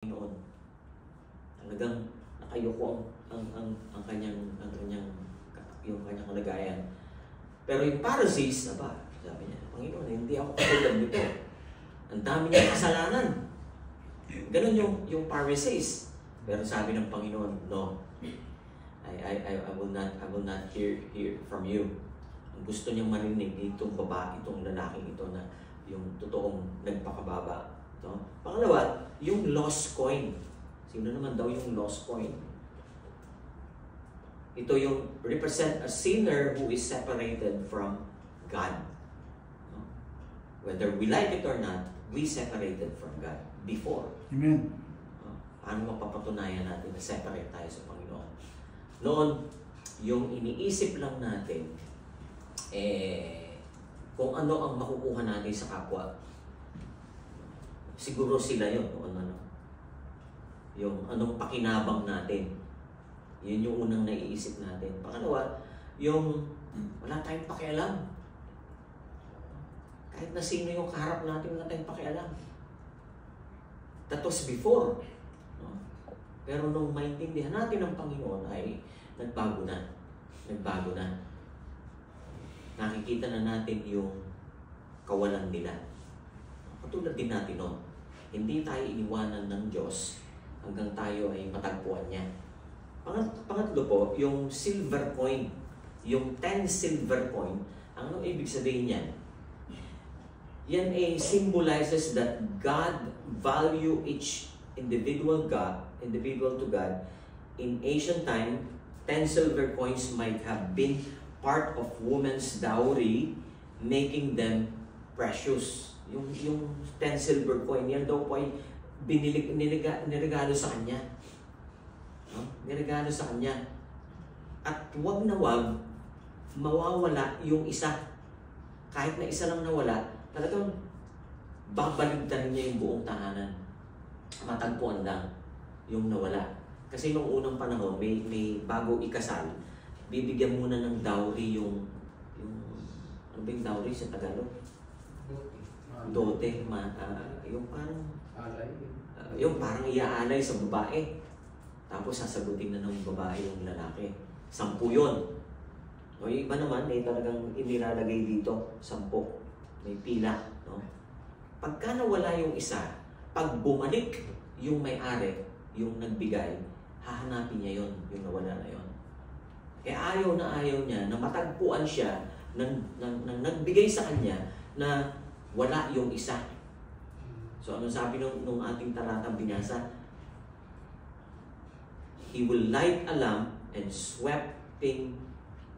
Panginoon. Talagang nakayuko ang kanyang yung kanyang kalagayan. Pero yung Pharisees, sabi niya, Panginoon, hindi ako katulad nito. Ang dami niyang kasalanan. Ganun yung Pharisees. Pero sabi ng Panginoon, no. I will not hear from you. Ang gusto niyang marinig itong babae, itong lalaking ito na yung totoong nagpakababa. No? Pangalawa, yung lost coin. Sino naman daw yung lost coin? Ito yung represent a sinner who is separated from God. No? Whether we like it or not, we separated from God before. Amen. No? Paano mapapatunayan natin na separate tayo sa Panginoon? Noon, yung iniisip lang natin, kung ano ang makukuha natin sa kapwa. Siguro sila yun, yung anong pakinabang natin. Yun yung unang naiisip natin. Pangalawa, yung wala tayong pakialam. Kahit na sino yung kaharap natin, wala tayong pakialam. That was before. No? Pero nung maintindihan natin ng Panginoon ay nagbago na. Nagbago na. Nakikita na natin yung kawalan nila. Katulad din natin noon. Hindi tayo iniwanan ng Diyos hanggang tayo ay matagpuan niya. Pangatlo po, yung silver coin. Yung 10 silver coin, ano ibig sabihin niyan? Yan ay symbolizes that God value each individual to God. In ancient time, 10 silver coins might have been part of woman's dowry, making them precious. Yung 10 silver coin, yan daw po ay niregalo sa kanya. No? Niregalo sa kanya. At wag na wag mawawala yung isa. Kahit na isa lang nawala, talagang babaligtarin niya yung buong tahanan. Matagpuan lang yung nawala. Kasi nung unang panahon, may bago ikasal, bibigyan muna ng dowry yung ano ba yung dowry sa Tagalog? Dote. Yung parang yung parang iaalay sa babae. Tapos sasagutin na ng babae yung lalaki. 10 yun. O yung iba naman, talagang inilalagay dito, 10. May pila. No? Pagka nawala yung isa, pag bumalik yung may-ari, yung nagbigay, hahanapin niya yun, yung nawala na yun. Ayaw niya na matagpuan siya ng nagbigay sa kanya na wala yung isa. So ano sabi nung ating talatang binasa? He will light a lamp and sweeping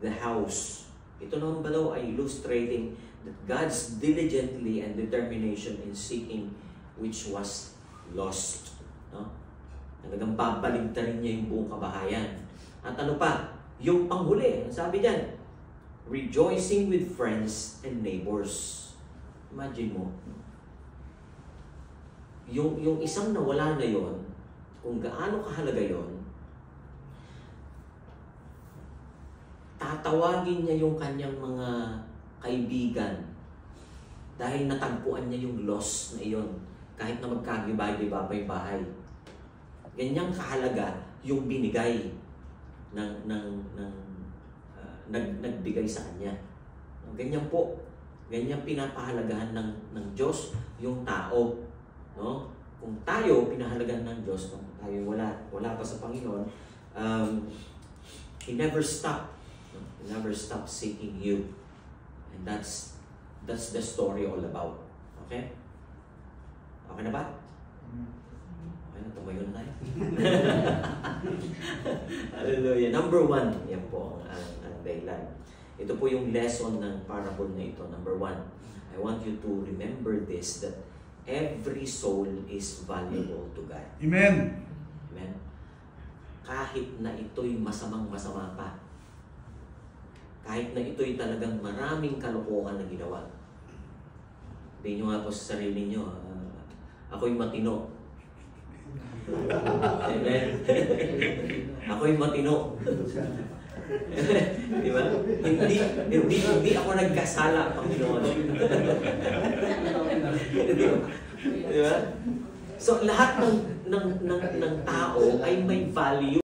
the house. Ito naman ba daw ay illustrating that God's diligently and determination in seeking which was lost. No? Talagang babaligtarin niya yung buong kabahayan. At ano pa? Yung panghuli, sabi diyan, rejoicing with friends and neighbors. Imagine mo, yung isang nawala na yon, kung gaano kahalaga yon, tatawagin niya yung kanyang mga kaibigan dahil natagpuan niya yung loss na iyon kahit na magkagiba-giba pa yung bahay. Ganyang kahalaga yung binigay nagbigay sa kanya. Ganyan po. Ganyan pinapahalagahan ng Diyos yung tao. No? Kung tayo pinahalagahan ng Diyos, kung tayo wala pa sa Panginoon, He never stopped. He never stopped seeking you. And that's the story all about. Okay? Okay na ba? Okay na, tumayo na tayo. Hallelujah. Number 1, yan po ang dahilan. Ito po yung lesson ng parable na ito. Number 1, I want you to remember this, that every soul is valuable to God. Amen. Amen. Kahit na ito'y masama pa. Kahit na ito'y talagang maraming kalokohan na ginawa. Sabihin nyo nga po sa sarili nyo, ako'y matino. Amen. Ako'y matino. Di ba? Hindi ako nagkasala, Panginoon. Di ba? So lahat ng ng tao ay may value.